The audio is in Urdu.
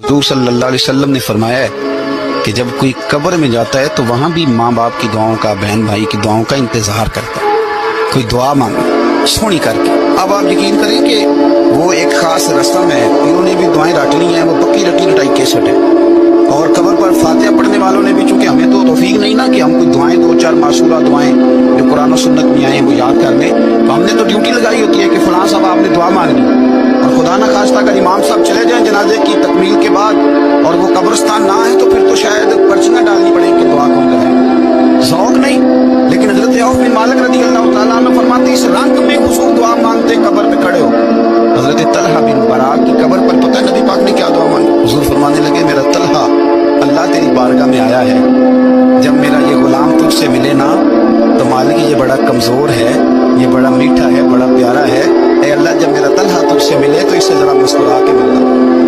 حضور صلی اللہ علیہ وسلم نے فرمایا ہے کہ جب کوئی قبر میں جاتا ہے تو وہاں بھی ماں باپ کی دعاؤں کا، بہن بھائی کی دعاؤں کا انتظار کرتا ہے، کوئی دعا مانگے سونی کر کے۔ اب آپ یقین کریں کہ وہ ایک خاص رسم ہے، انہوں نے بھی دعائیں رٹ لی ہیں، وہ پکی رٹی رٹائی کیسٹ ہے، اور قبر پر فاتحہ پڑھنے والوں نے بھی، چونکہ ہمیں تو توفیق نہیں نا کہ ہم کوئی دعائیں دو چار معصورہ دعائیں جو قرآن و سنت میں آئے ہیں وہ یاد کر لیں، تو ہم نے تو ڈیوٹی لگائی ہوتی ہے کہ فلاں صاحب آپ نے دعا مانگنی، اور خدا نہ خواستہ اگر امام صاحب چلے جائیں جنازے کی تکمیل کے بعد اور وہ قبرستان نہ ہے تو پھر تو شاید پرچیاں ڈالنی پڑیں کہ دعا کون کرے، ذوق نہیں۔ لیکن حضرت عوف بن مالک رضی اللہ تعالیٰ عنہ فرماتے اس رنگ میں حضور دعا مانگتے قبر پہ کھڑے ہو۔ حضرت طلحہ بن برا کی قبر پر پتہ ہے نبی پاک نے کیا دعا مانگی؟ حضور فرمانے لگے میرا طلحہ، اللہ تیری بارگاہ میں آیا ہے، جب میرا یہ غلام تجھ سے ملے نا تو مالک یہ بڑا کمزور ہے، یہ بڑا میٹھا ہے، بڑا پیارا ہے، اے اللہ جب میرا طلحہ تجھ سے ملے تو اسے ذرا مسکرا کے ملنا۔